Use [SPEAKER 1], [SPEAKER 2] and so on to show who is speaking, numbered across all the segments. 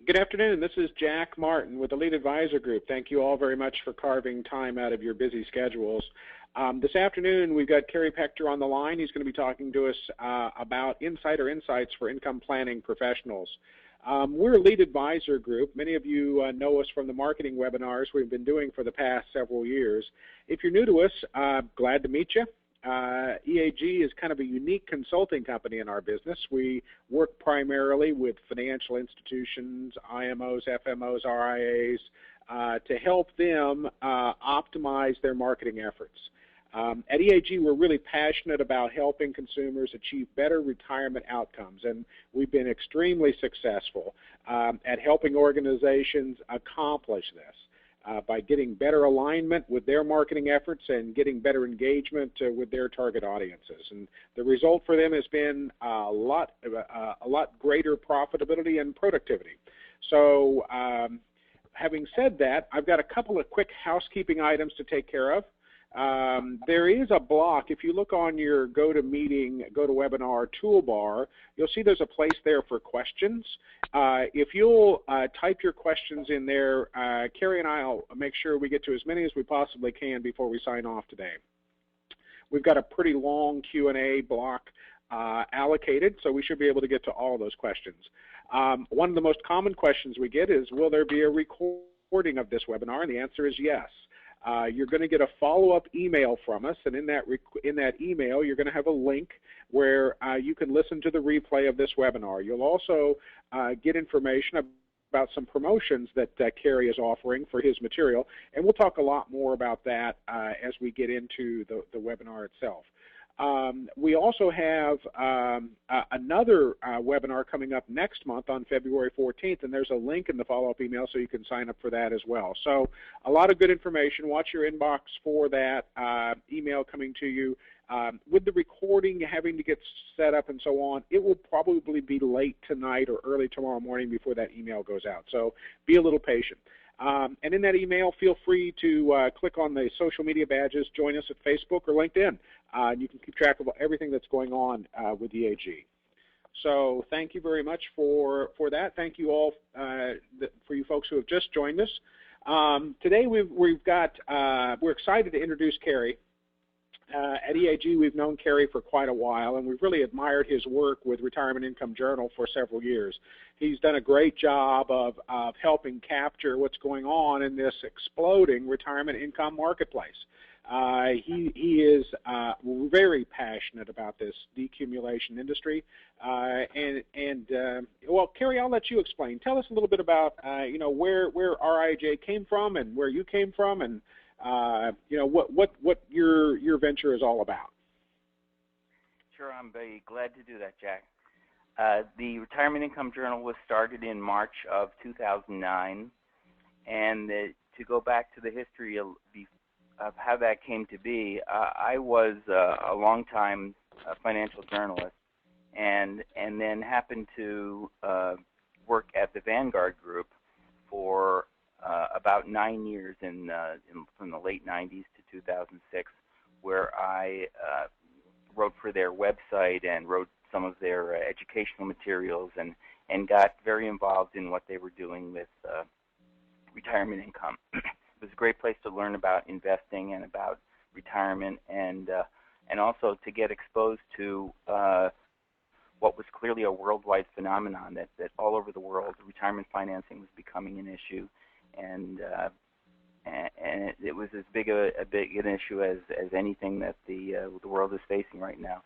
[SPEAKER 1] Good afternoon. This is Jack Martin with the Lead Advisor Group. Thank you all very much for carving time out of your busy schedules. This afternoon, we've got Kerry Pechter on the line. He's going to be talking to us about insider insights for income planning professionals. We're a Lead Advisor Group. Many of you know us from the marketing webinars we've been doing for the past several years. If you're new to us, glad to meet you. EAG is kind of a unique consulting company in our business. We work primarily with financial institutions, IMOs, FMOs, RIAs, to help them optimize their marketing efforts. At EAG, we're really passionate about helping consumers achieve better retirement outcomes, and we've been extremely successful at helping organizations accomplish this. By getting better alignment with their marketing efforts and getting better engagement with their target audiences. And the result for them has been a lot greater profitability and productivity. So having said that, I've got a couple of quick housekeeping items to take care of. There is a block. If you look on your GoToWebinar toolbar, you'll see there's a place there for questions. If you'll type your questions in there, Kerry and I will make sure we get to as many as we possibly can before we sign off today. We've got a pretty long Q&A block allocated, so we should be able to get to all of those questions. One of the most common questions we get is, will there be a recording of this webinar? And the answer is yes. You're going to get a follow-up email from us, and in that email, you're going to have a link where you can listen to the replay of this webinar. You'll also get information about some promotions that Kerry is offering for his material, and we'll talk a lot more about that as we get into the webinar itself. We also have another webinar coming up next month on February 14th, and there's a link in the follow-up email so you can sign up for that as well. So a lot of good information. Watch your inbox for that email coming to you. With the recording having to get set up and so on, it will probably be late tonight or early tomorrow morning before that email goes out. So be a little patient. And in that email, feel free to click on the social media badges, join us at Facebook or LinkedIn. And you can keep track of everything that's going on with EAG. So thank you very much for that. Thank you all for you folks who have just joined us. Today we're excited to introduce Kerry. At EAG, we've known Kerry for quite a while, and we've really admired his work with Retirement Income Journal for several years. He's done a great job of helping capture what's going on in this exploding retirement income marketplace. He is very passionate about this decumulation industry. Well, Kerry, I'll let you explain. Tell us a little bit about where RIJ came from and where you came from, and what your venture is all about.
[SPEAKER 2] Sure, I'm very glad to do that, Jack. The Retirement Income Journal was started in March of 2009, and to go back to the history of how that came to be, I was a long-time financial journalist, and then happened to work at the Vanguard Group for about 9 years from the late 90s to 2006, where I wrote for their website and wrote some of their educational materials and got very involved in what they were doing with retirement income. It was a great place to learn about investing and about retirement, and also to get exposed to what was clearly a worldwide phenomenon, that all over the world retirement financing was becoming an issue. And it was as big an issue as anything that the world is facing right now.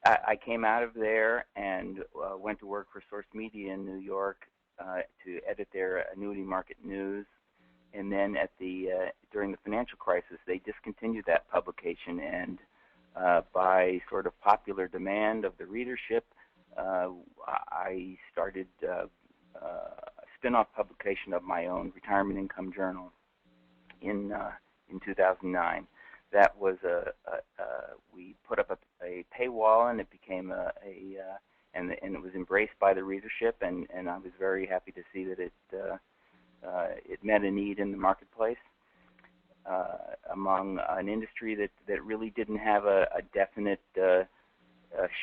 [SPEAKER 2] I came out of there and went to work for Source Media in New York to edit their annuity market news. And then during the financial crisis, they discontinued that publication. And by sort of popular demand of the readership, I started a spin-off publication of my own, Retirement Income Journal, in 2009. That was we put up a paywall, and it became and it was embraced by the readership, and I was very happy to see that it met a need in the marketplace among an industry that really didn't have a definite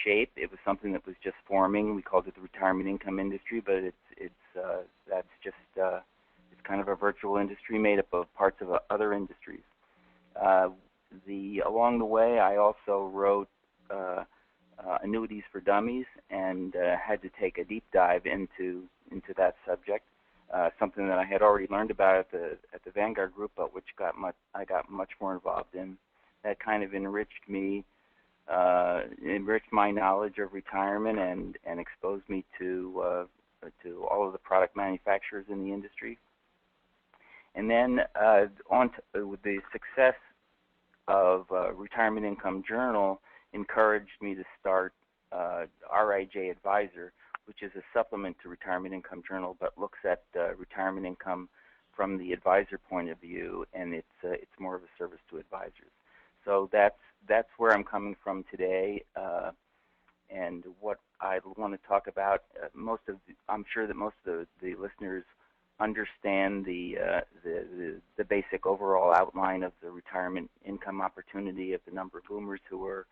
[SPEAKER 2] shape. It was something that was just forming. We called it the retirement income industry, but that's just it's kind of a virtual industry made up of parts of other industries. Along the way, I also wrote Annuities for Dummies, and had to take a deep dive into that subject. Something that I had already learned about at the Vanguard group, but which I got much more involved in. That kind of enriched me, enriched my knowledge of retirement, and exposed me to all of the product manufacturers in the industry. And then with the success of Retirement Income Journal, encouraged me to start RIJ Advisor, which is a supplement to Retirement Income Journal, but looks at retirement income from the advisor point of view, and it's more of a service to advisors. So that's where I'm coming from today, and what I want to talk about. I'm sure that most of the listeners understand the basic overall outline of the retirement income opportunity, of the number of boomers who are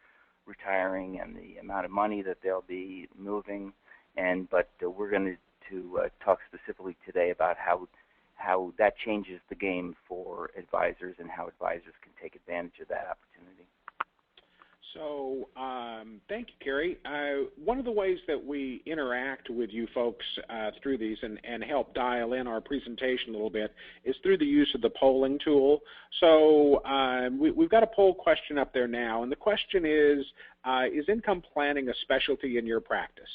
[SPEAKER 2] retiring and the amount of money that they'll be moving. But we're going to talk specifically today about how that changes the game for advisors and how advisors can take advantage of that opportunity.
[SPEAKER 1] So thank you, Kerry. One of the ways that we interact with you folks through these and help dial in our presentation a little bit is through the use of the polling tool. So we've got a poll question up there now, and the question is income planning a specialty in your practice?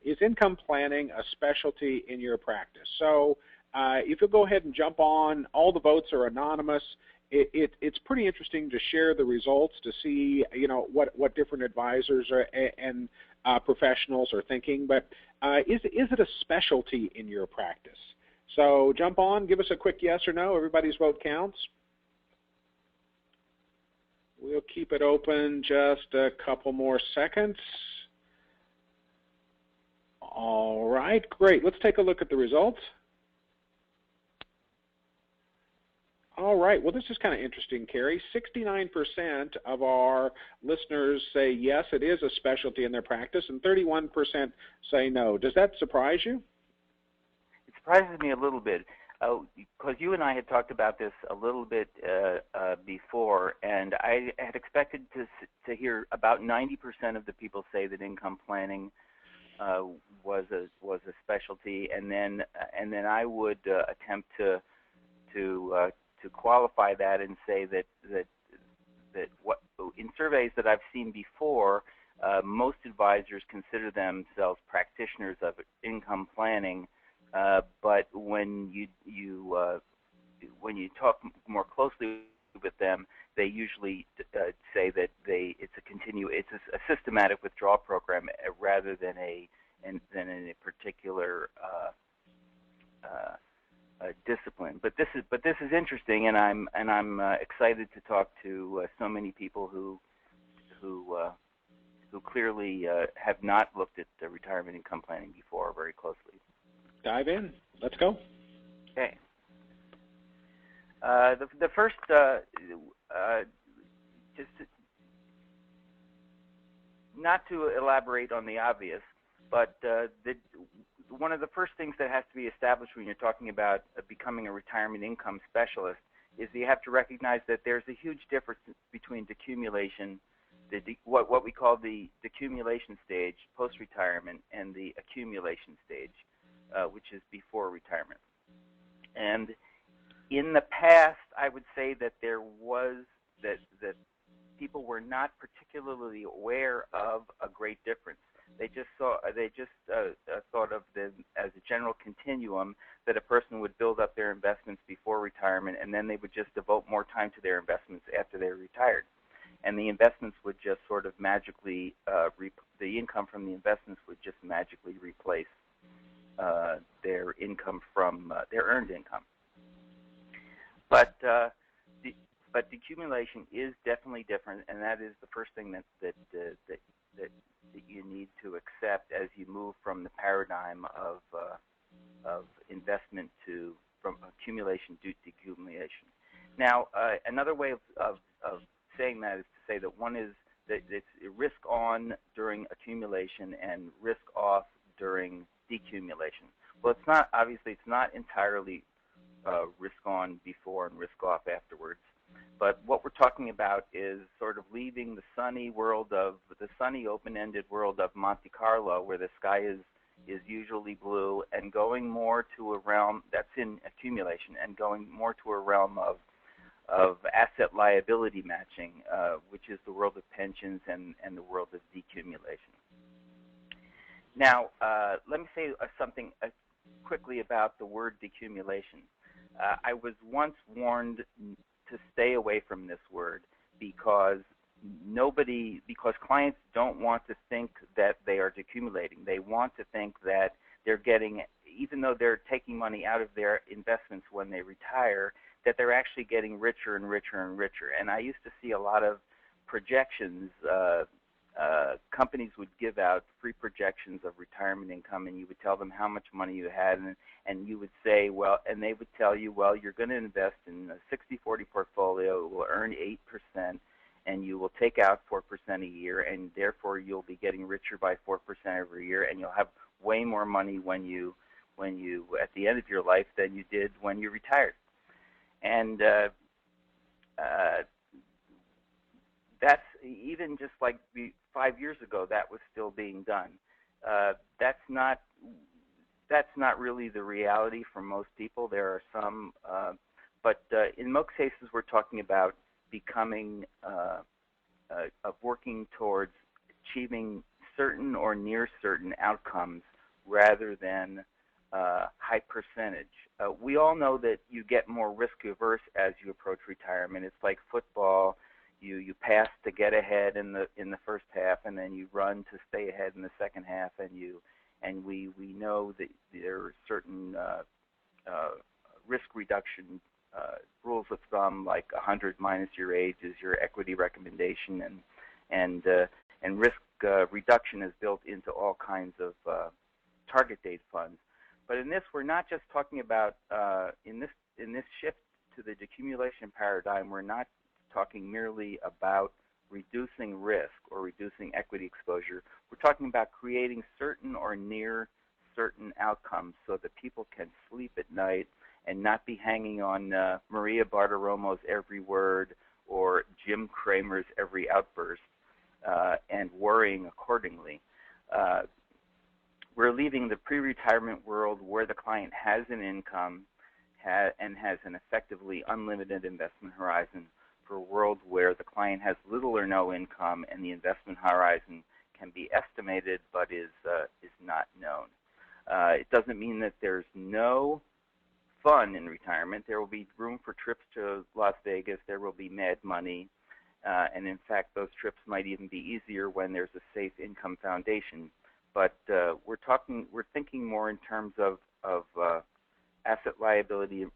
[SPEAKER 1] Is income planning a specialty in your practice? So if you'll go ahead and jump on, all the votes are anonymous. It's pretty interesting to share the results to see, what different advisors and professionals are thinking. But is it a specialty in your practice? So jump on, give us a quick yes or no. Everybody's vote counts. We'll keep it open just a couple more seconds. All right, great. Let's take a look at the results. All right, well, this is kind of interesting, Kerry. 69% of our listeners say yes, it is a specialty in their practice, and 31% say no. Does that surprise you?
[SPEAKER 2] It surprises me a little bit, because you and I had talked about this a little bit before, and I had expected to hear about 90% of the people say that income planning was a specialty, and then I would attempt to qualify that and say that what in surveys that I've seen before, most advisors consider themselves practitioners of income planning, but when you talk more closely with them, they usually say that it's a systematic withdrawal program rather than a particular discipline. But this is interesting, and I'm excited to talk to so many people who clearly have not looked at retirement income planning before very closely.
[SPEAKER 1] Dive in. Let's go.
[SPEAKER 2] Okay. The first, just not to elaborate on the obvious, but one of the first things that has to be established when you're talking about becoming a retirement income specialist is you have to recognize that there's a huge difference between decumulation, what we call the decumulation stage, post-retirement, and the accumulation stage, which is before retirement. And in the past, I would say that that people were not particularly aware of a great difference. They just thought of them as a general continuum, that a person would build up their investments before retirement, and then they would just devote more time to their investments after they're retired. And the investments would just sort of magically, the income from the investments would just magically replace their income from their earned income. But decumulation is definitely different, and that is the first thing that you need to accept as you move from the paradigm of investment from accumulation to decumulation. Now, another way of saying that is to say that one is that it's risk on during accumulation and risk off during decumulation. Well, it's not, obviously, it's not entirely risk on before and risk off afterwards. But what we're talking about is sort of leaving the sunny open-ended world of Monte Carlo, where the sky is usually blue, and going more to a realm that's in accumulation, and going more to a realm of asset liability matching, which is the world of pensions and the world of decumulation. Now, let me say something quickly about the word decumulation. I was once warned to stay away from this word because clients don't want to think that they are decumulating. They want to think that they're getting, even though they're taking money out of their investments when they retire, that they're actually getting richer and richer and richer. And I used to see a lot of projections. Companies would give out free projections of retirement income, and you would tell them how much money you had, and you would say, well, and they would tell you, well, you're going to invest in a 60-40 portfolio. It will earn 8%, and you will take out 4% a year, and therefore you'll be getting richer by 4% every year, and you'll have way more money when you at the end of your life than you did when you retired. And that's even just like 5 years ago, that was still being done. That's not really the reality for most people. There are some, but in most cases, we're talking about becoming, of working towards achieving certain or near certain outcomes rather than high percentage. We all know that you get more risk averse as you approach retirement. It's like football. You pass to get ahead in the first half, and then you run to stay ahead in the second half, and we know that there are certain risk reduction rules of thumb, like 100 minus your age is your equity recommendation, and risk reduction is built into all kinds of target date funds. But in this, we're not just talking about in this shift to the decumulation paradigm. We're not talking merely about reducing risk or reducing equity exposure. We're talking about creating certain or near certain outcomes so that people can sleep at night and not be hanging on Maria Bartiromo's every word or Jim Cramer's every outburst and worrying accordingly. We're leaving the pre-retirement world where the client has an income and has an effectively unlimited investment horizon for a world where the client has little or no income and the investment horizon can be estimated but is not known. It doesn't mean that there's no fun in retirement. There will be room for trips to Las Vegas. There will be mad money. And in fact, those trips might even be easier when there's a safe income foundation. But we're thinking more in terms of asset liability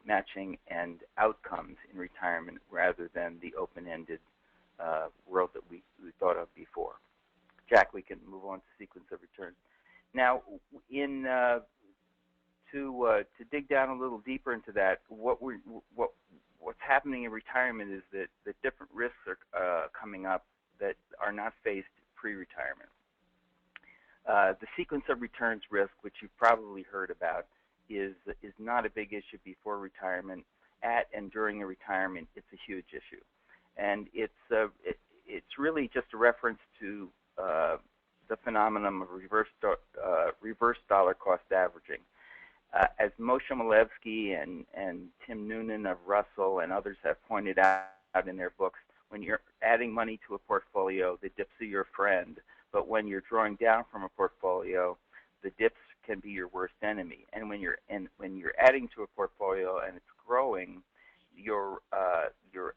[SPEAKER 2] matching and outcomes in retirement rather than the open-ended world that we thought of before. Jack, we can move on to sequence of returns. Now, to dig down a little deeper into that, what's happening in retirement is that different risks are coming up that are not faced pre-retirement. The sequence of returns risk, which you've probably heard about, is not a big issue before retirement. At and during a retirement, it's a huge issue, and it's really just a reference to the phenomenon of reverse dollar cost averaging. As Moshe Malevsky and Tim Noonan of Russell and others have pointed out in their books, when you're adding money to a portfolio, the dips are your friend, but when you're drawing down from a portfolio, the dips can be your worst enemy. And when you're adding to a portfolio and it's growing, your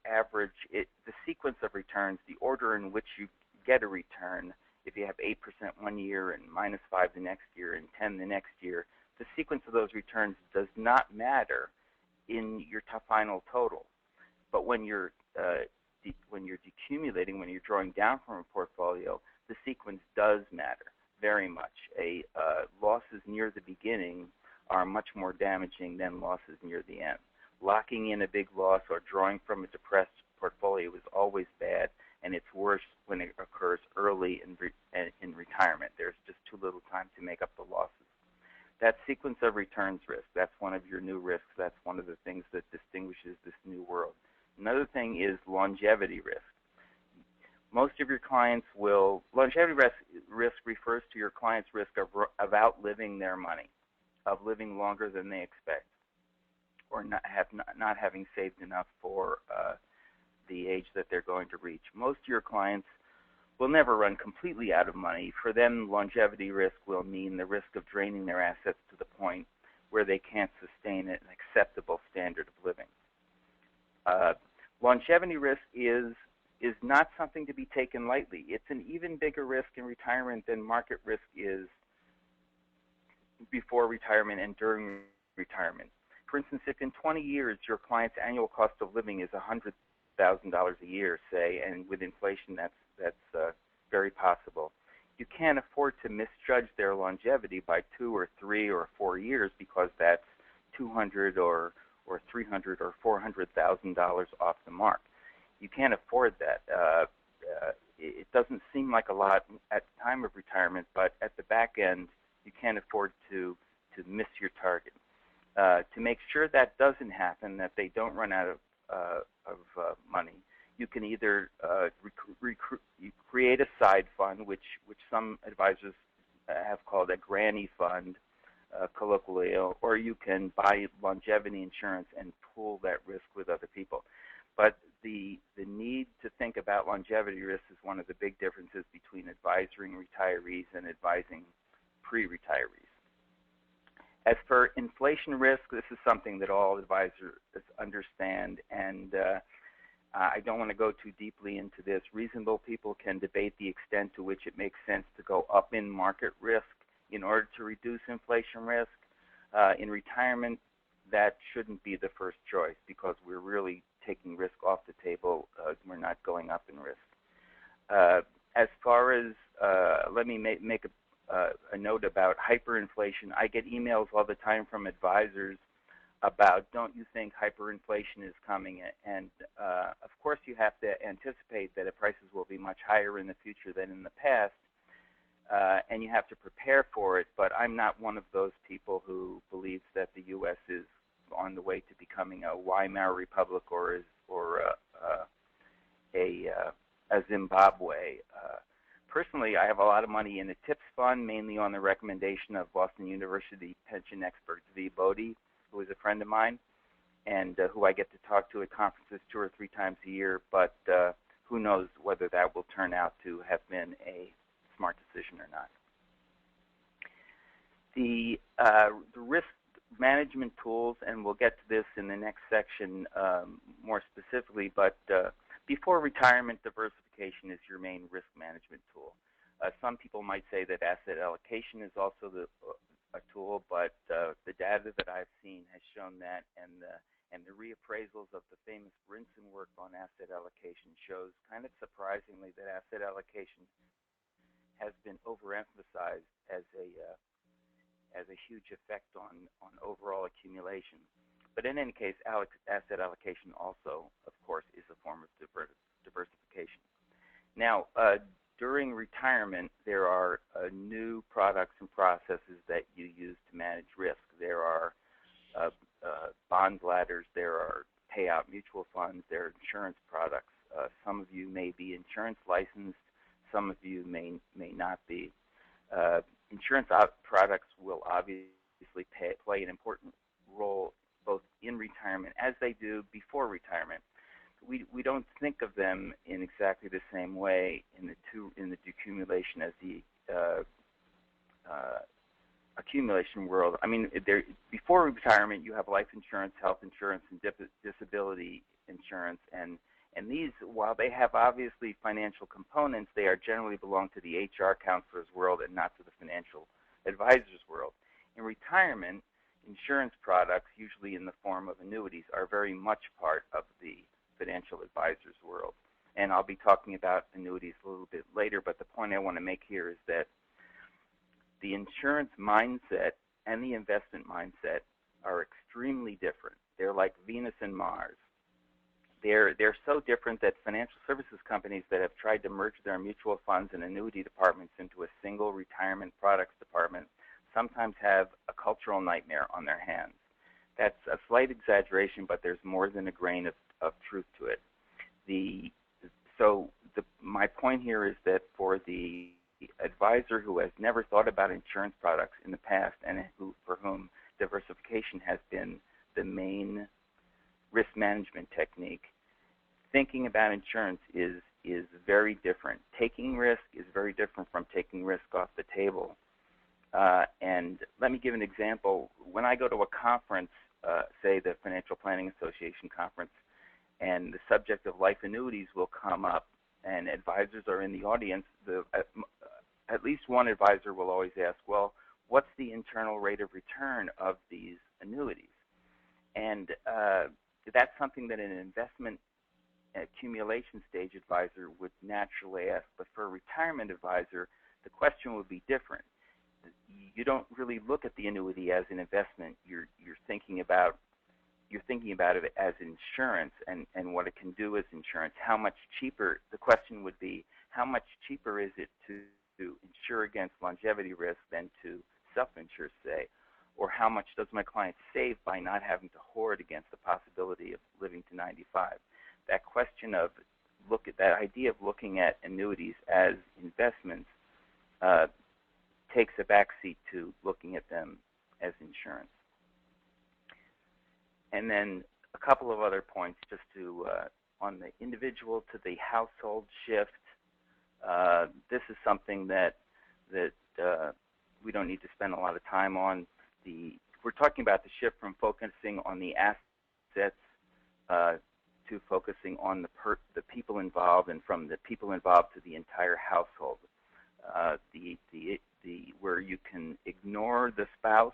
[SPEAKER 2] average, the sequence of returns, the order in which you get a return, if you have 8% one year and -5 the next year and 10 the next year, the sequence of those returns does not matter in your final total. But when you're decumulating, when you're drawing down from a portfolio, the sequence does matter very much. Losses near the beginning are much more damaging than losses near the end. Locking in a big loss or drawing from a depressed portfolio is always bad, and it's worse when it occurs early in retirement. There's just too little time to make up the losses. That sequence of returns risk, that's one of your new risks. That's one of the things that distinguishes this new world. Another thing is longevity risk. Most of your clients will, longevity risk refers to your client's risk of outliving their money, of living longer than they expect, or not having saved enough for the age that they're going to reach. Most of your clients will never run completely out of money. For them, longevity risk will mean the risk of draining their assets to the point where they can't sustain an acceptable standard of living. Longevity risk is not something to be taken lightly. It's an even bigger risk in retirement than market risk is before retirement and during retirement. For instance, if in 20 years your client's annual cost of living is $100,000 a year, say, and with inflation that's very possible, you can't afford to misjudge their longevity by 2 or 3 or 4 years because that's $200,000 or $300,000 or $400,000 off the mark. You can't afford that. It doesn't seem like a lot at the time of retirement, but at the back end, you can't afford to miss your target. To make sure that doesn't happen, that they don't run out of money, you can either you create a side fund, which some advisors have called a granny fund, colloquially, or you can buy longevity insurance and pool that risk with other people. But the need to think about longevity risk is one of the big differences between advising retirees and advising pre-retirees. As for inflation risk, this is something that all advisors understand, and I don't want to go too deeply into this. Reasonable people can debate the extent to which it makes sense to go up in market risk in order to reduce inflation risk. In retirement, that shouldn't be the first choice because we're really taking risk off the table. We're not going up in risk. As far as, let me make a note about hyperinflation. I get emails all the time from advisors about, don't you think hyperinflation is coming? And of course you have to anticipate that the prices will be much higher in the future than in the past, and you have to prepare for it, but I'm not one of those people who believes that the U.S. is on the way to becoming a Weimar Republic or a Zimbabwe. Personally, I have a lot of money in a TIPS fund, mainly on the recommendation of Boston University pension expert V. Bodie, who is a friend of mine, and who I get to talk to at conferences 2 or 3 times a year, but who knows whether that will turn out to have been a smart decision or not. The risk management tools, and we'll get to this in the next section more specifically, but before retirement, diversification is your main risk management tool. Some people might say that asset allocation is also a tool, but the data that I've seen has shown that, and the reappraisals of the famous Brinson work on asset allocation shows, kind of surprisingly, that asset allocation has been overemphasized as a huge effect on overall accumulation. But in any case, asset allocation also, of course, is a form of diversification. Now, during retirement, there are new products and processes that you use to manage risk. There are bond ladders, there are payout mutual funds, there are insurance products. Some of you may be insurance licensed, some of you may not be. Insurance products will obviously play an important role both in retirement as they do before retirement. We don't think of them in exactly the same way in the decumulation as the accumulation world. I mean, before retirement, you have life insurance, health insurance, and disability insurance, and these, while they have obviously financial components, they are generally belong to the HR counselor's world and not to the financial advisor's world. In retirement, insurance products, usually in the form of annuities, are very much part of the financial advisor's world. And I'll be talking about annuities a little bit later, but the point I want to make here is that the insurance mindset and the investment mindset are extremely different. They're like Venus and Mars. They're so different that financial services companies that have tried to merge their mutual funds and annuity departments into a single retirement products department sometimes have a cultural nightmare on their hands. That's a slight exaggeration, but there's more than a grain of truth to it. My point here is that for the advisor who has never thought about insurance products in the past and for whom diversification has been the main risk management technique, thinking about insurance is very different. Taking risk is very different from taking risk off the table. And let me give an example. When I go to a conference, say the Financial Planning Association conference, and the subject of life annuities will come up, and advisors are in the audience, at least one advisor will always ask, well, what's the internal rate of return of these annuities? And that's something that an investment accumulation stage advisor would naturally ask, but for a retirement advisor, the question would be different. You don't really look at the annuity as an investment. You're thinking about it as insurance and what it can do as insurance. How much cheaper, the question would be, how much cheaper is it to insure against longevity risk than to self-insure, say? Or how much does my client save by not having to hoard against the possibility of living to 95? That question of that idea of looking at annuities as investments takes a backseat to looking at them as insurance. And then a couple of other points just to on the individual to the household shift. This is something that we don't need to spend a lot of time on. We're talking about the shift from focusing on the assets to focusing on the people involved, and from the people involved to the entire household. Where you can ignore the spouse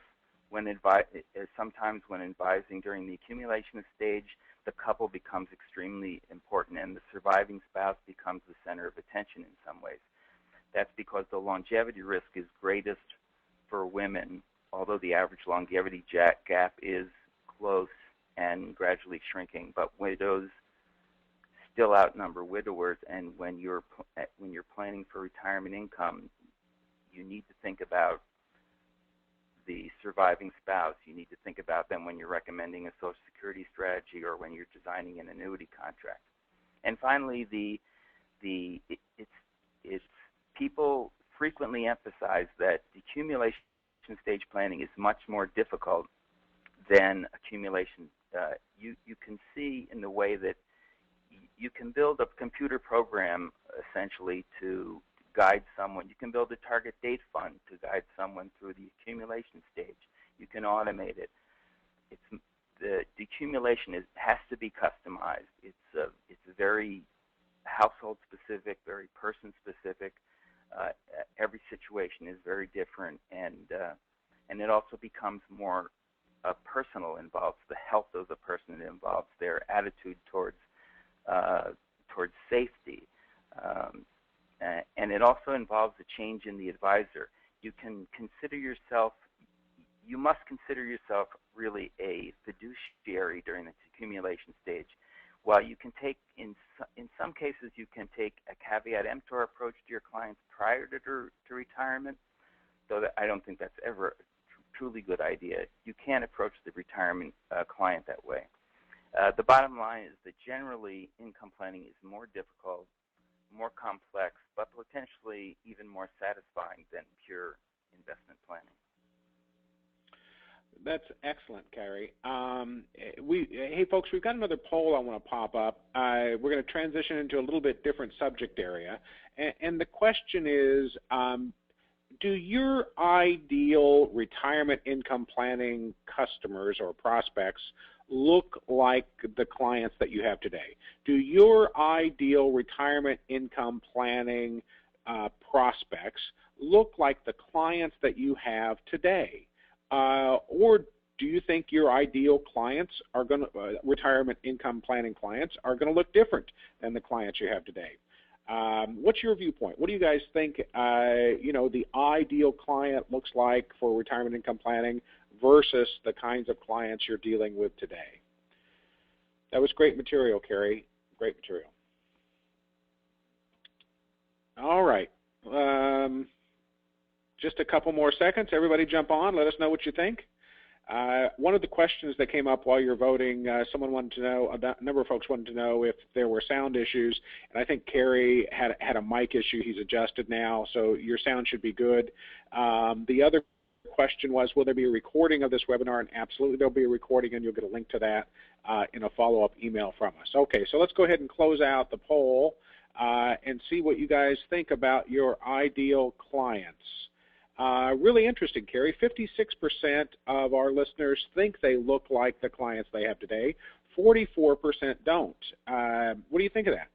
[SPEAKER 2] sometimes when advising during the accumulation stage, the couple becomes extremely important, and the surviving spouse becomes the center of attention in some ways. That's because the longevity risk is greatest for women, although the average longevity gap is close and gradually shrinking. But widows still outnumber widowers, and when you're planning for retirement income, you need to think about the surviving spouse. You need to think about them when you're recommending a Social Security strategy or when you're designing an annuity contract. And finally, people frequently emphasize that accumulation stage planning is much more difficult than accumulation. You can see in the way that you can build a computer program essentially to guide someone. You can build a target date fund to guide someone through the accumulation stage. You can automate it. The accumulation has to be customized. It's very household specific, very person specific. Every situation is very different, and it also becomes more personal. Involves the health of the person. It involves their attitude towards safety. And it also involves a change in the advisor. You must consider yourself really a fiduciary during this accumulation stage. While you can take, in some cases, you can take a caveat emptor approach to your clients prior to retirement, though I don't think that's ever a truly good idea. You can't approach the retirement client that way. The bottom line is that generally income planning is more difficult, more complex, but potentially even more satisfying than pure investment planning.
[SPEAKER 1] That's excellent, Kerry. Hey, folks, we've got another poll I want to pop up. We're going to transition into a little bit different subject area. And the question is, do your ideal retirement income planning customers or prospects look like the clients that you have today? Do your ideal retirement income planning prospects look like the clients that you have today? Or do you think your ideal clients are going to, retirement income planning clients are going to look different than the clients you have today? What's your viewpoint? What do you guys think, the ideal client looks like for retirement income planning versus the kinds of clients you're dealing with today? That was great material, Kerry. Great material. All right. just a couple more seconds. Everybody jump on. Let us know what you think. One of the questions that came up while you're voting, someone wanted to know, a number of folks wanted to know if there were sound issues, and I think Kerry had a mic issue. He's adjusted now, so your sound should be good. The other question was, will there be a recording of this webinar? And absolutely there'll be a recording, and you'll get a link to that in a follow-up email from us. Okay, so let's go ahead and close out the poll and see what you guys think about your ideal clients. Really interesting, Kerry. 56% of our listeners think they look like the clients they have today. 44% don't. What do you think of that?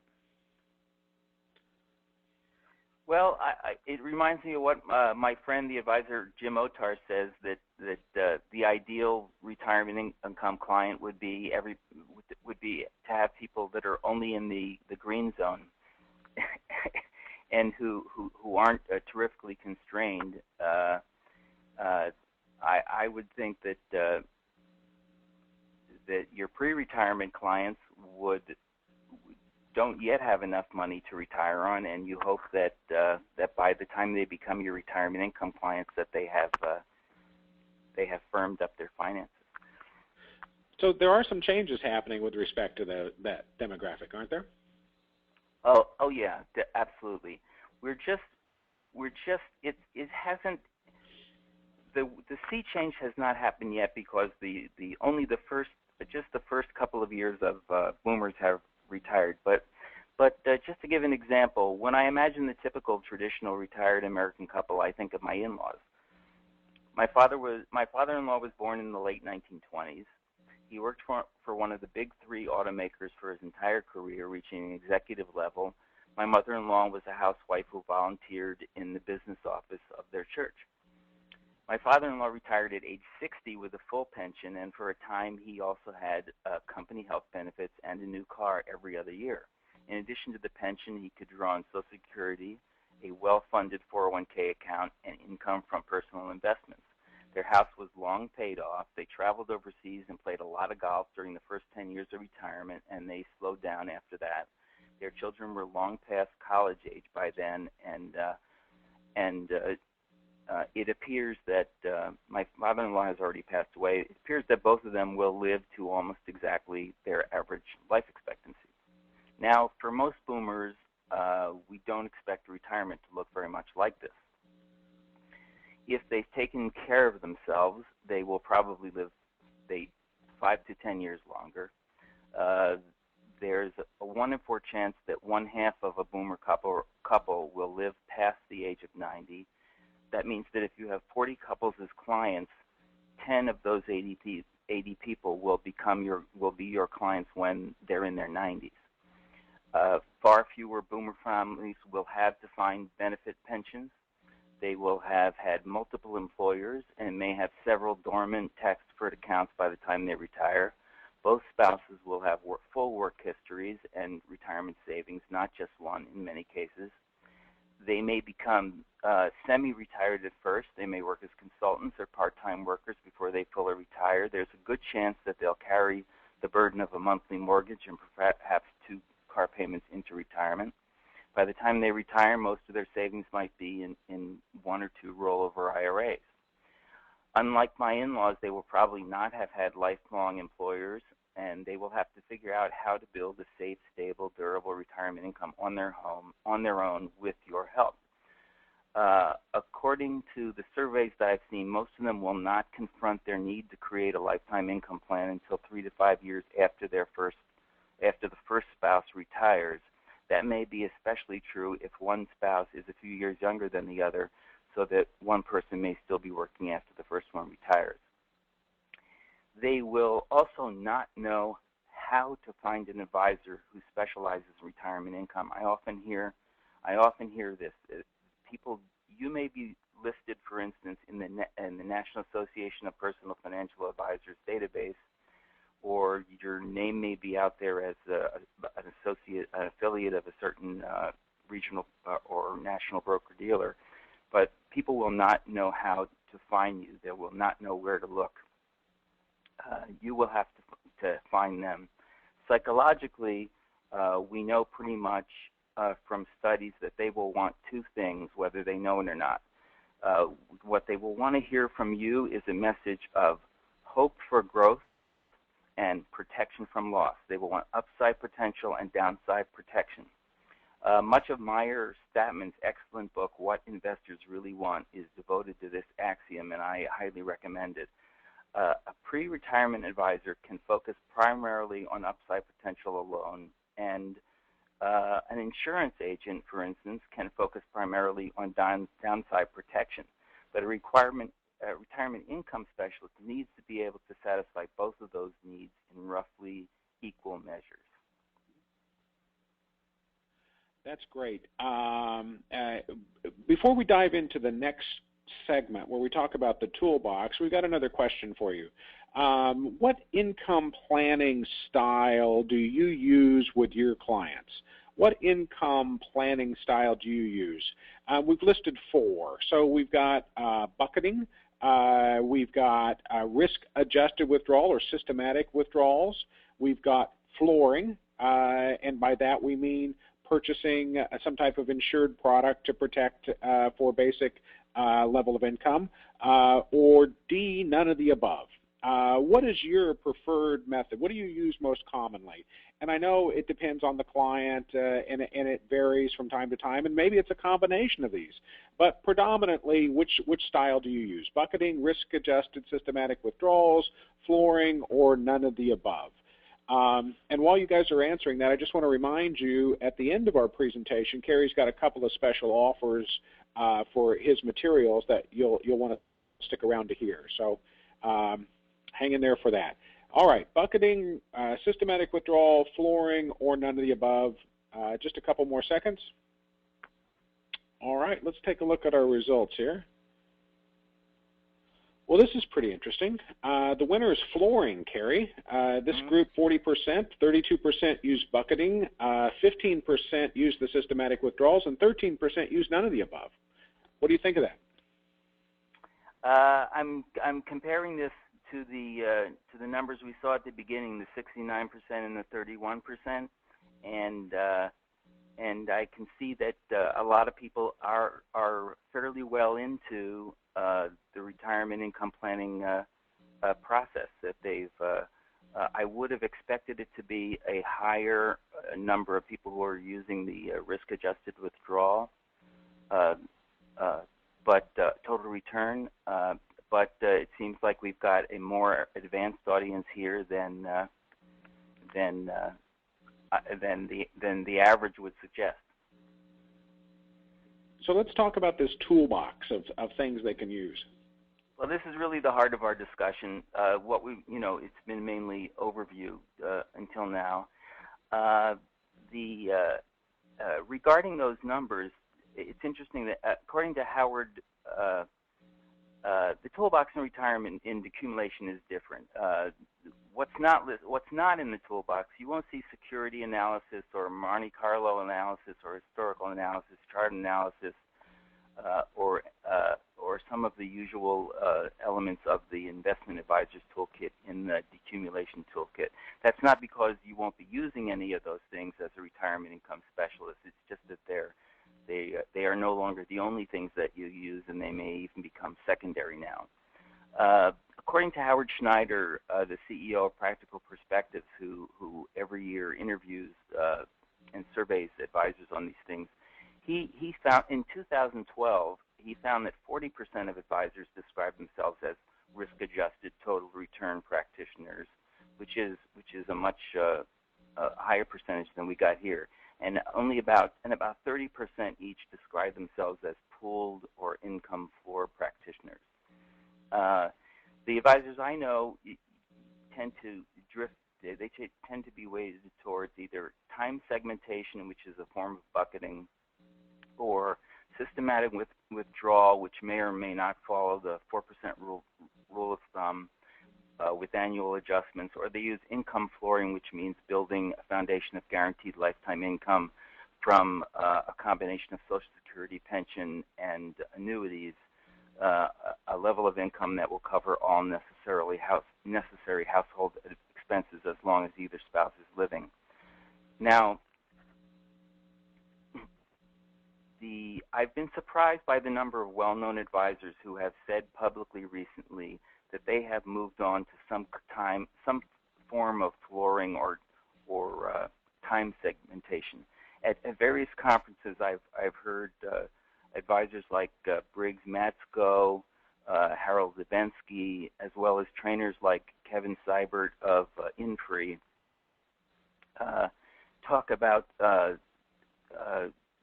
[SPEAKER 2] Well, it reminds me of what my friend, the advisor Jim Otar, says, that the ideal retirement income client would be to have people that are only in the green zone. And who aren't terrifically constrained. I would think that that your pre-retirement clients don't yet have enough money to retire on, and you hope that that by the time they become your retirement income clients, that they have firmed up their finances.
[SPEAKER 1] So there are some changes happening with respect to that demographic, aren't there?
[SPEAKER 2] Oh yeah, absolutely. It hasn't, the sea change has not happened yet, because just the first couple of years of boomers have retired. But just to give an example, when I imagine the typical traditional retired American couple, I think of my in-laws. My father-in-law was born in the late 1920s. He worked for one of the big three automakers for his entire career, reaching an executive level. My mother-in-law was a housewife who volunteered in the business office of their church. My father-in-law retired at age 60 with a full pension, and for a time he also had company health benefits and a new car every other year. In addition to the pension, he could draw on Social Security, a well-funded 401k account, and income from personal investments. Their house was long paid off. They traveled overseas and played a lot of golf during the first 10 years of retirement, and they slowed down after that. Their children were long past college age by then, and it appears that my father-in-law has already passed away. It appears that both of them will live to almost exactly their average life expectancy. Now, for most boomers, we don't expect retirement to look very much like this. If they've taken care of themselves, they will probably live 5 to 10 years longer. There's a 1 in 4 chance that one half of a boomer couple will live past the age of 90. That means that if you have 40 couples as clients, 10 of those 80 people will be your clients when they're in their 90s. Far fewer boomer families will have defined benefit pensions. They will have had multiple employers and may have several dormant tax-deferred accounts by the time they retire. Both spouses will have full work histories and retirement savings, not just one in many cases. They may become semi-retired at first. They may work as consultants or part-time workers before they fully retire. There's a good chance that they'll carry the burden of a monthly mortgage and perhaps 2 car payments into retirement. By the time they retire, most of their savings might be in 1 or 2 rollover IRAs. Unlike my in-laws, they will probably not have had lifelong employers, and they will have to figure out how to build a safe, stable, durable retirement income on their own with your help. According to the surveys that I've seen, most of them will not confront their need to create a lifetime income plan until 3 to 5 years after the first spouse retires. That may be especially true if one spouse is a few years younger than the other, so that one person may still be working after the first one retires. They will also not know how to find an advisor who specializes in retirement income. I often hear this. People, you may be listed, for instance, in the National Association of Personal Financial Advisors database, or your name may be out there as an affiliate of a certain regional or national broker-dealer, but people will not know how to find you. They will not know where to look. You will have to find them. Psychologically, we know pretty much from studies that they will want 2 things, whether they know it or not. What they will want to hear from you is a message of hope for growth and protection from loss. They will want upside potential and downside protection. Much of Meyer Statman's excellent book, What Investors Really Want, is devoted to this axiom, and I highly recommend it. A pre-retirement advisor can focus primarily on upside potential alone, and an insurance agent, for instance, can focus primarily on downside protection. But a retirement income specialist needs to be able to satisfy both of those needs in roughly equal measures.
[SPEAKER 1] That's great. Before we dive into the next segment where we talk about the toolbox, we've got another question for you. What income planning style do you use with your clients? What income planning style do you use? We've listed 4. So we've got bucketing, we've got risk-adjusted withdrawal or systematic withdrawals, we've got flooring, and by that we mean purchasing some type of insured product to protect for basic level of income, or D, none of the above. What is your preferred method? What do you use most commonly? And I know it depends on the client, and it varies from time to time, and maybe it's a combination of these. But predominantly, which style do you use? Bucketing, risk-adjusted systematic withdrawals, flooring, or none of the above? And while you guys are answering that, I just want to remind you at the end of our presentation, Kerry's got a couple of special offers for his materials that you'll want to stick around to hear. So hang in there for that. All right, bucketing, systematic withdrawal, flooring, or none of the above. Just a couple more seconds. All right, let's take a look at our results here. Well, this is pretty interesting. The winner is flooring, Kerry. This group, 40%, 32% used bucketing, 15% used the systematic withdrawals, and 13% used none of the above. What do you think of
[SPEAKER 2] that? I'm comparing this to the numbers we saw at the beginning, the 69% and the 31%, and I can see that a lot of people are fairly well into the retirement income planning process. That they've, I would have expected it to be a higher number of people who are using the risk-adjusted withdrawal, but total return. But it seems like we've got a more advanced audience here than the average would suggest.
[SPEAKER 1] So let's talk about this toolbox of things they can use.
[SPEAKER 2] Well, this is really the heart of our discussion. What we, it's been mainly overview until now. Regarding those numbers, it's interesting that according to Howard, the toolbox in retirement in decumulation is different. What's not in the toolbox, you won't see security analysis or Monte Carlo analysis or historical analysis, chart analysis, or some of the usual elements of the investment advisor's toolkit in the decumulation toolkit. That's not because you won't be using any of those things as a retirement income specialist. It's just that they are no longer the only things that you use, and they may even become secondary now. According to Howard Schneider, the CEO of Practical Perspectives, who every year interviews and surveys advisors on these things, he found in 2012 he found that 40% of advisors describe themselves as risk-adjusted total return practitioners, which is a much higher percentage than we got here, and about 30% each describe themselves as pooled or income floor practitioners. The advisors I know tend to drift. They tend to be weighted towards either time segmentation, which is a form of bucketing, or systematic withdrawal, which may or may not follow the 4% rule of thumb with annual adjustments, or they use income flooring, which means building a foundation of guaranteed lifetime income from a combination of Social Security, pension, and annuities, a level of income that will cover all necessary household expenses as long as either spouse is living. Now, I've been surprised by the number of well-known advisors who have said publicly recently that they have moved on to some form of flooring or time segmentation. At various conferences, I've heard advisors like Briggs Matsko, Harold Zabensky, as well as trainers like Kevin Seibert of Infree, talk about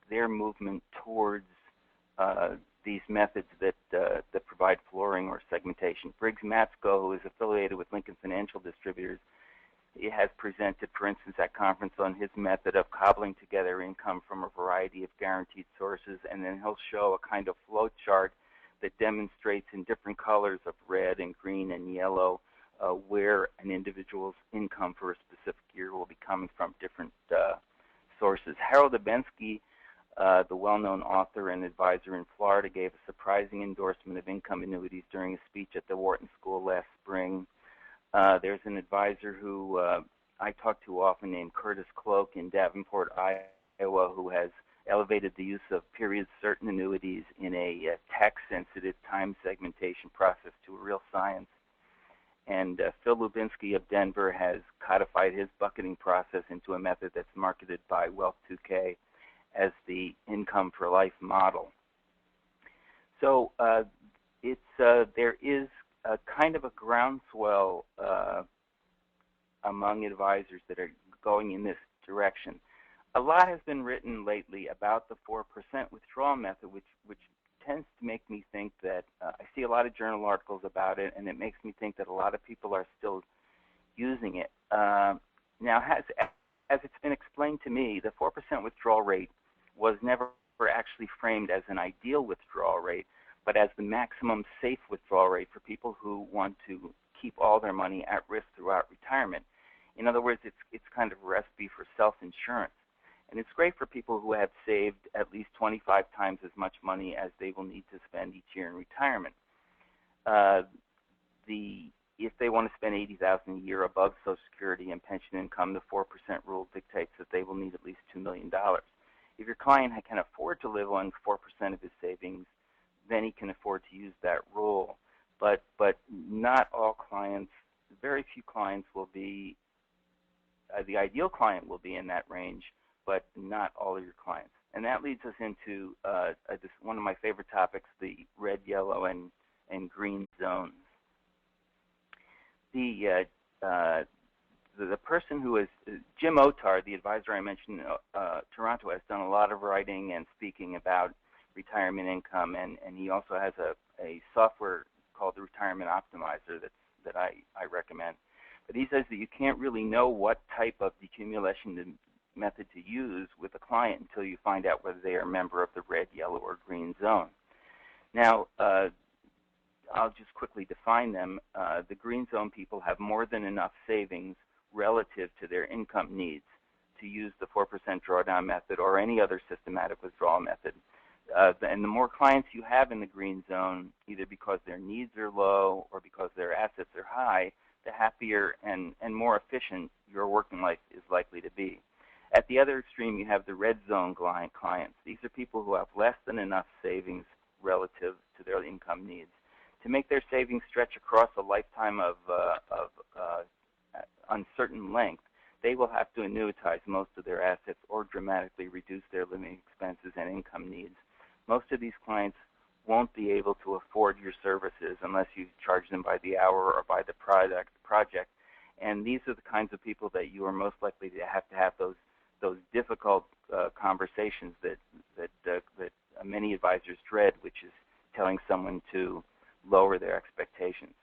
[SPEAKER 2] their movement towards these methods that provide flooring or segmentation. Briggs Matsko, who is affiliated with Lincoln Financial Distributors, he has presented, for instance, at conference on his method of cobbling together income from a variety of guaranteed sources, and then he'll show a kind of flow chart that demonstrates in different colors of red and green and yellow where an individual's income for a specific year will be coming from different sources. Harold Zabensky, the well-known author and advisor in Florida, gave a surprising endorsement of income annuities during a speech at the Wharton School last spring. There's an advisor who I talk to often named Curtis Cloak in Davenport, Iowa, who has elevated the use of period certain annuities in a tax-sensitive time segmentation process to a real science. And Phil Lubinsky of Denver has codified his bucketing process into a method that's marketed by Wealth 2K as the income for life model. So there is a kind of a groundswell among advisors that are going in this direction. A lot has been written lately about the 4% withdrawal method, which tends to make me think that I see a lot of journal articles about it, and it makes me think that a lot of people are still using it. Now, as it's been explained to me, the 4% withdrawal rate was never actually framed as an ideal withdrawal rate, but as the maximum safe withdrawal rate for people who want to keep all their money at risk throughout retirement. In other words, it's kind of a recipe for self-insurance. And it's great for people who have saved at least 25 times as much money as they will need to spend each year in retirement. If they want to spend $80,000 a year above Social Security and pension income, the 4% rule dictates that they will need at least $2 million. If your client can afford to live on 4% of his savings, then he can afford to use that rule. But not all clients, very few clients will be, the ideal client will be in that range, but not all of your clients. And that leads us into one of my favorite topics, the red, yellow, and green zones. The person who is, Jim Otar, the advisor I mentioned in Toronto, has done a lot of writing and speaking about retirement income, and he also has a software called the Retirement Optimizer that I recommend. But he says that you can't really know what type of decumulation method to use with a client until you find out whether they are a member of the red, yellow, or green zone. Now, I'll just quickly define them. The green zone people have more than enough savings relative to their income needs to use the 4% drawdown method or any other systematic withdrawal method. And the more clients you have in the green zone, either because their needs are low or because their assets are high, the happier and more efficient your working life is likely to be. At the other extreme, you have the red zone clients. These are people who have less than enough savings relative to their income needs. To make their savings stretch across a lifetime of uncertain length, they will have to annuitize most of their assets or dramatically reduce their living expenses and income needs. Most of these clients won't be able to afford your services unless you charge them by the hour or by the project. And these are the kinds of people that you are most likely to have those difficult conversations that many advisors dread, which is telling someone to lower their expectations.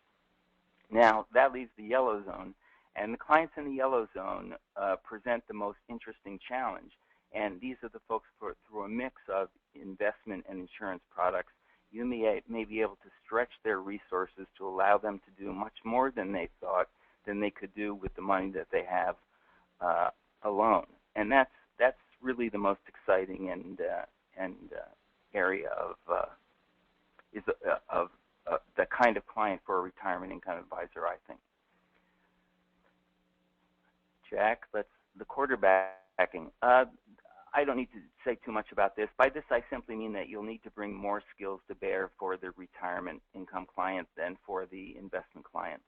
[SPEAKER 2] Now, that leaves the yellow zone, and the clients in the yellow zone present the most interesting challenge. And these are the folks who, through a mix of investment and insurance products, you may be able to stretch their resources to allow them to do much more than they thought than they could do with the money that they have alone. And that's really the most exciting area of the kind of client for a retirement income advisor, I think. Jack, the quarterbacking. I don't need to say too much about this. By this, I simply mean that you'll need to bring more skills to bear for the retirement income client than for the investment client.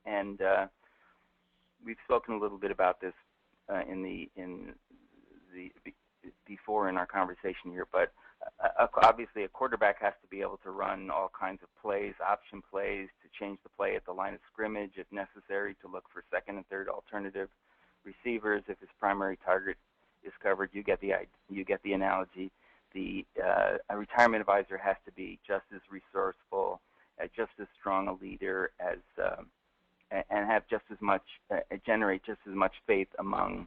[SPEAKER 2] And we've spoken a little bit about this before in our conversation here, but obviously a quarterback has to be able to run all kinds of plays, option plays, to change the play at the line of scrimmage if necessary, to look for second and third alternative receivers if his primary target is covered. You get the analogy. A retirement advisor has to be just as resourceful, just as strong a leader as, and have just as much, generate just as much faith among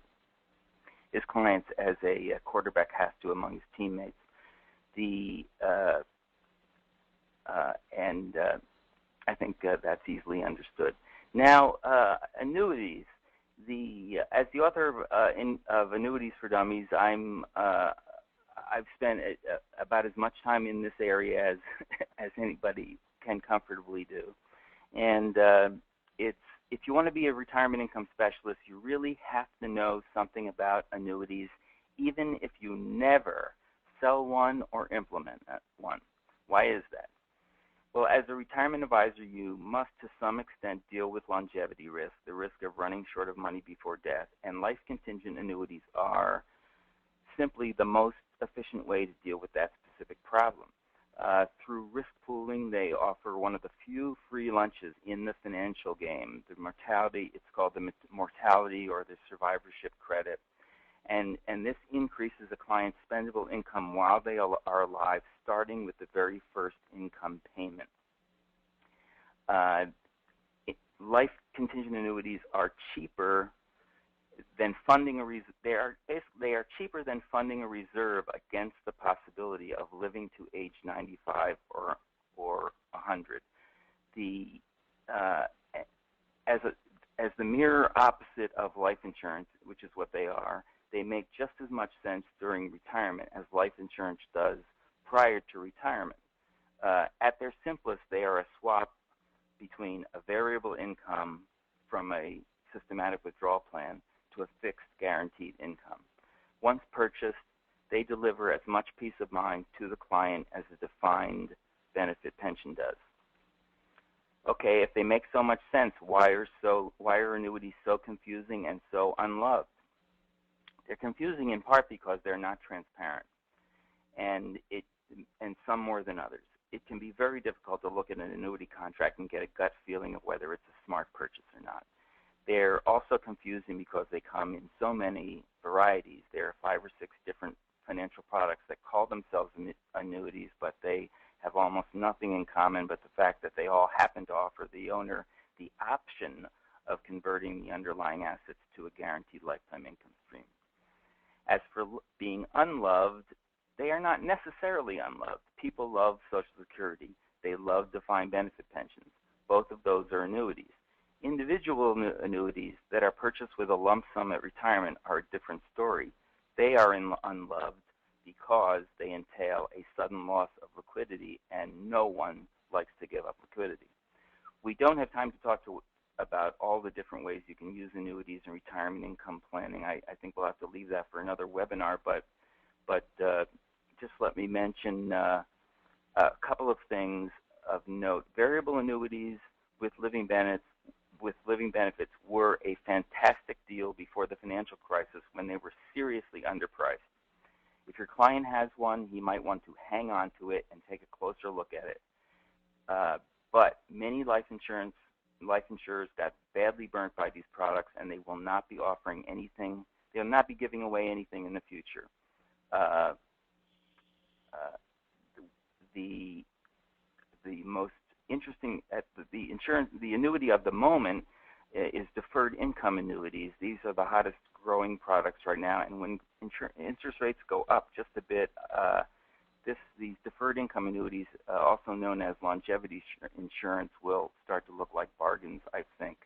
[SPEAKER 2] his clients as a quarterback has to among his teammates. I think that's easily understood. Now, annuities. As the author of Annuities for Dummies, I've spent about as much time in this area as anybody can comfortably do. And if you want to be a retirement income specialist, you really have to know something about annuities, even if you never sell one or implement one. Why is that? Well, as a retirement advisor, you must to some extent deal with longevity risk, the risk of running short of money before death, and life contingent annuities are simply the most efficient way to deal with that specific problem. Through risk pooling, they offer one of the few free lunches in the financial game. The mortality, it's called the mortality or the survivorship credit. And this increases a client's spendable income while they are alive, starting with the very first income payment. Life contingent annuities are cheaper than funding they are cheaper than funding a reserve against the possibility of living to age 95 or 100. As the mirror opposite of life insurance, which is what they are, they make just as much sense during retirement as life insurance does prior to retirement. At their simplest, they are a swap between a variable income from a systematic withdrawal plan to a fixed guaranteed income. Once purchased, they deliver as much peace of mind to the client as a defined benefit pension does. Okay, if they make so much sense, why are annuities so confusing and so unloved? They're confusing in part because they're not transparent, and some more than others. It can be very difficult to look at an annuity contract and get a gut feeling of whether it's a smart purchase or not. They're also confusing because they come in so many varieties. There are 5 or 6 different financial products that call themselves annuities, but they have almost nothing in common but the fact that they all happen to offer the owner the option of converting the underlying assets to a guaranteed lifetime income stream. As for being unloved, they are not necessarily unloved. People love Social Security. They love defined benefit pensions. Both of those are annuities. Individual annuities that are purchased with a lump sum at retirement are a different story. They are unloved because they entail a sudden loss of liquidity, and no one likes to give up liquidity. We don't have time to talk about all the different ways you can use annuities in retirement income planning. I think we'll have to leave that for another webinar, but just let me mention a couple of things of note. Variable annuities with living benefits were a fantastic deal before the financial crisis when they were seriously underpriced. If your client has one, he might want to hang on to it and take a closer look at it. But many life insurers got badly burnt by these products, and they will not be offering anything. They will not be giving away anything in the future. The most interesting the annuity of the moment is deferred income annuities. These are the hottest growing products right now, and when interest rates go up just a bit, these deferred income annuities, also known as longevity insurance, will start to look like bargains, I think.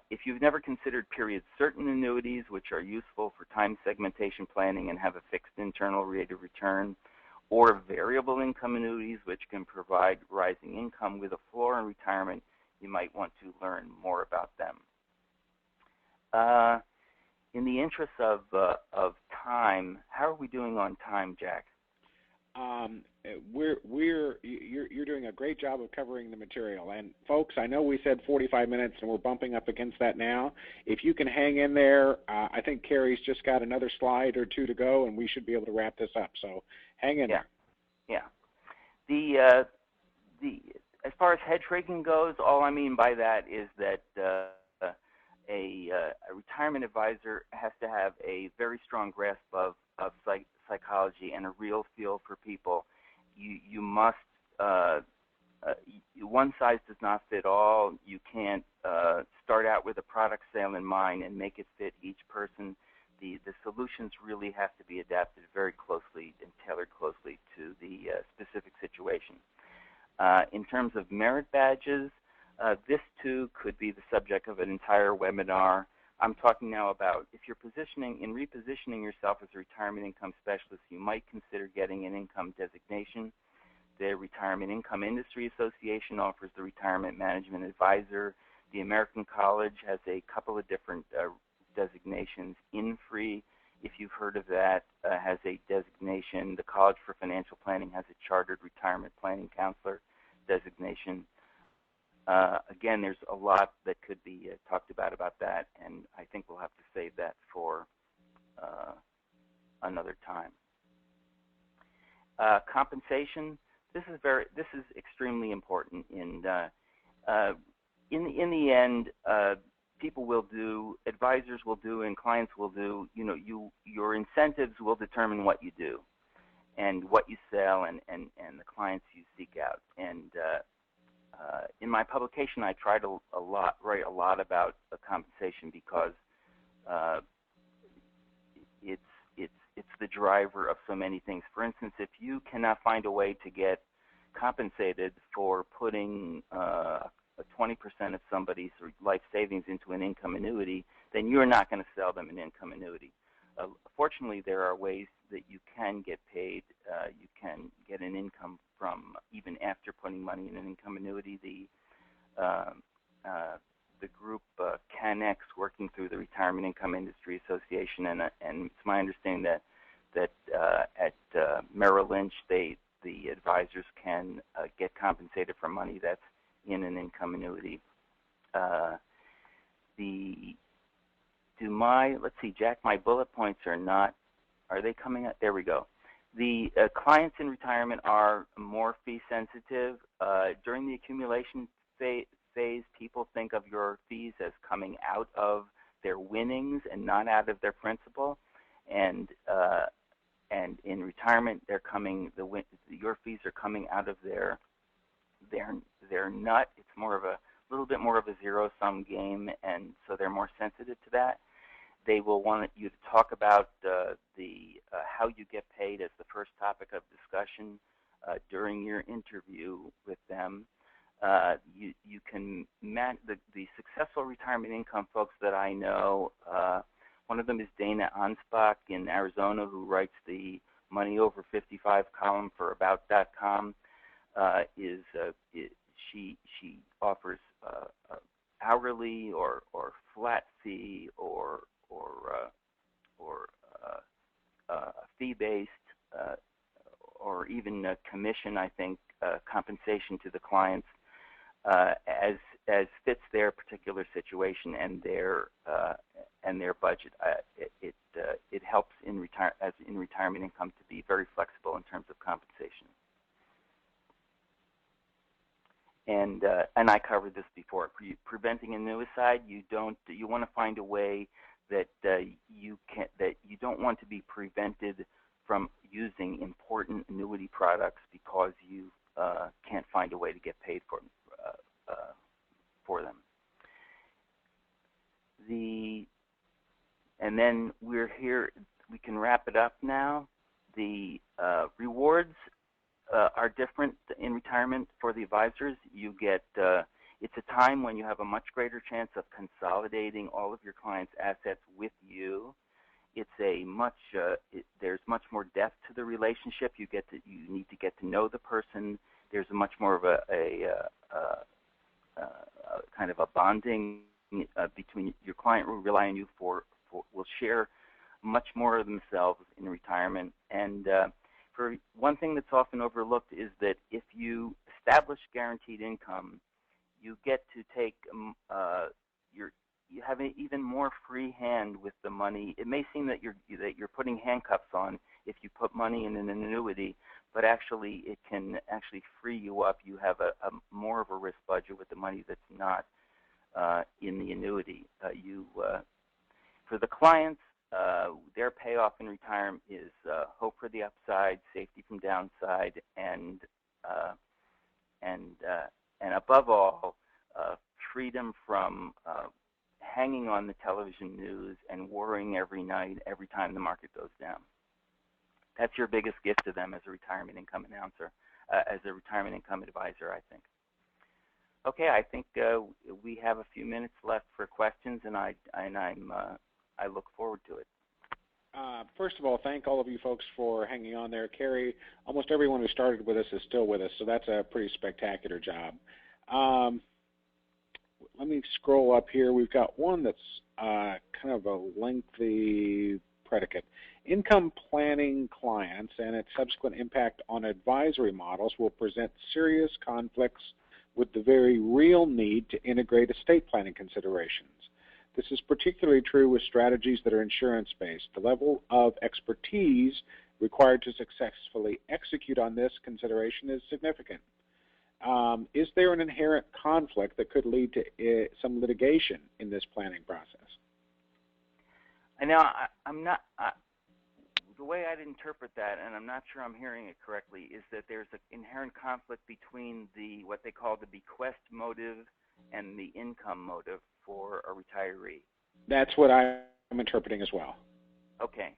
[SPEAKER 2] If you've never considered period certain annuities, which are useful for time segmentation planning and have a fixed internal rate of return, or variable income annuities, which can provide rising income with a floor in retirement, you might want to learn more about them. in the interest of time, how are we doing on time, Jack?
[SPEAKER 1] You're doing a great job of covering the material. And folks, I know we said 45 minutes, and we're bumping up against that now. If you can hang in there, I think Kerry's just got another slide or two to go, and we should be able to wrap this up. So hang in there.
[SPEAKER 2] Yeah. As far as head shrinking goes, all I mean by that is that a retirement advisor has to have a very strong grasp of psychology and a real feel for people. You must one size does not fit all. You can't start out with a product sale in mind and make it fit each person. The solutions really have to be adapted very closely and tailored closely to the specific situation. In terms of merit badges, this too could be the subject of an entire webinar. I'm talking now about if you're repositioning yourself as a retirement income specialist, you might consider getting an income designation. The Retirement Income Industry Association offers the Retirement Management Advisor. The American College has a couple of different designations. INFRE, if you've heard of that, has a designation. The College for Financial Planning has a Chartered Retirement Planning Counselor designation. Again, there's a lot that could be talked about that, and I think we'll have to save that for another time. Compensation. This is extremely important. In the end, people will do, advisors will do, and clients will do. Your incentives will determine what you do, and what you sell, and the clients you seek out. And in my publication, I try to write a lot about compensation because it's the driver of so many things. For instance, if you cannot find a way to get compensated for putting 20% of somebody's life savings into an income annuity, then you're not going to sell them an income annuity. Fortunately, there are ways that you can get paid. You can get an income from even after putting money in an income annuity. The group CanX, working through the Retirement Income Industry Association, and it's my understanding that at Merrill Lynch, the advisors can get compensated for money that's in an income annuity. Let's see, Jack, my bullet points are they coming up? There we go. The clients in retirement are more fee sensitive. During the accumulation phase, people think of your fees as coming out of their winnings and not out of their principal. And in retirement, your fees are coming out of their nut. It's a little bit more of a zero-sum game, and so they're more sensitive to that. They will want you to talk about how you get paid as the first topic of discussion during your interview with them. You can the successful retirement income folks that I know. One of them is Dana Anspach in Arizona, who writes the Money Over 55 column for About.com. She offers hourly or flat fee or fee-based or even commission, I think, compensation to the clients as fits their particular situation and their budget. It helps in retirement income to be very flexible in terms of compensation. And I covered this before. Preventing annuicide, you want to find a way that you don't want to be prevented from using important annuity products because you can't find a way to get paid for them. And then we're here. We can wrap it up now. The rewards are different in retirement for the advisors. You get it's a time when you have a much greater chance of consolidating all of your clients' assets with you. It's there's much more depth to the relationship. You need to get to know the person. There's much more of a kind of a bonding between your client will rely on you for will share much more of themselves in retirement. And for one thing that's often overlooked is that if you establish guaranteed income, you get to take you have an even more free hand with the money. It may seem that you're putting handcuffs on if you put money in an annuity, but actually it can actually free you up. You have a more of a risk budget with the money that's not in the annuity. For the clients, their payoff in retirement is hope for the upside, safety from downside, and above all, freedom from hanging on the television news and worrying every night, every time the market goes down. That's your biggest gift to them as a retirement income announcer, as a retirement income advisor, I think. Okay, I think we have a few minutes left for questions, and I look forward to it.
[SPEAKER 1] First of all, thank all of you folks for hanging on there. Kerry, almost everyone who started with us is still with us, so that's a pretty spectacular job. Let me scroll up here. We've got one that's kind of a lengthy predicate. Income planning clients and its subsequent impact on advisory models will present serious conflicts with the very real need to integrate estate planning considerations. This is particularly true with strategies that are insurance-based. The level of expertise required to successfully execute on this consideration is significant. Is there an inherent conflict that could lead to some litigation in this planning process?
[SPEAKER 2] I know I'm not. The way I'd interpret that, and I'm not sure I'm hearing it correctly, is that there's an inherent conflict between what they call the bequest motive and the income motive for a retiree.
[SPEAKER 1] That's what I'm interpreting as well.
[SPEAKER 2] Okay.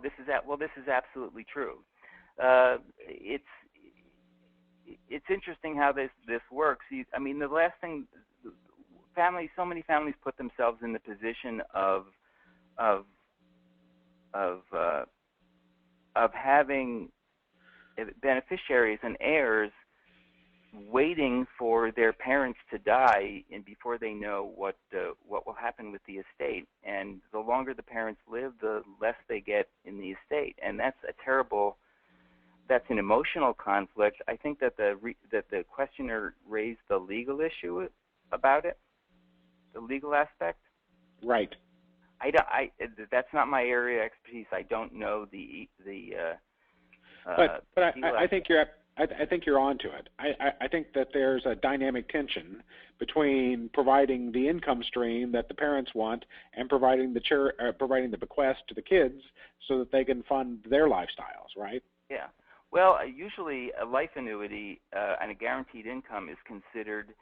[SPEAKER 2] This is absolutely true. It's interesting how this works. I mean, the last thing, so many families put themselves in the position of having beneficiaries and heirs waiting for their parents to die and before they know what will happen with the estate. And the longer the parents live, the less they get in the estate. And that's an emotional conflict. I think that the questioner raised the legal issue about it, the legal aspect.
[SPEAKER 1] Right.
[SPEAKER 2] That's not my area of expertise. I don't know
[SPEAKER 1] But I think you're onto it. I think that there's a dynamic tension between providing the income stream that the parents want and providing the bequest to the kids so that they can fund their lifestyles, right?
[SPEAKER 2] Yeah. Well, usually a life annuity and a guaranteed income is considered,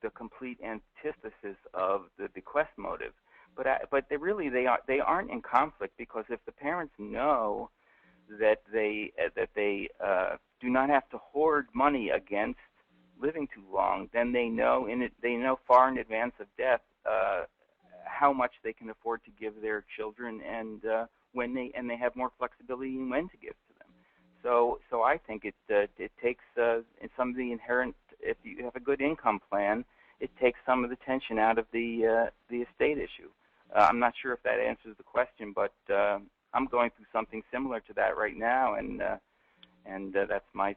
[SPEAKER 2] the complete antithesis of the bequest motive. But they aren't in conflict, because if the parents know that they do not have to hoard money against living too long, then they know far in advance of death how much they can afford to give their children, and they have more flexibility in when to give to them. So I think it takes some of the inherent. If you have a good income plan, it takes some of the tension out of the estate issue. I'm not sure if that answers the question, but I'm going through something similar to that right now, and that's my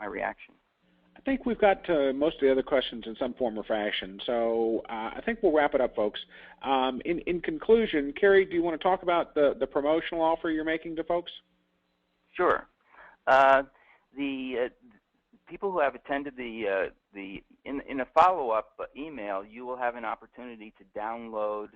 [SPEAKER 2] reaction.
[SPEAKER 1] I think we've got most of the other questions in some form or fashion, so I think we'll wrap it up, folks. In conclusion, Kerry, do you want to talk about the promotional offer you're making to folks?
[SPEAKER 2] Sure. The people who have attended in a follow-up email, you will have an opportunity to download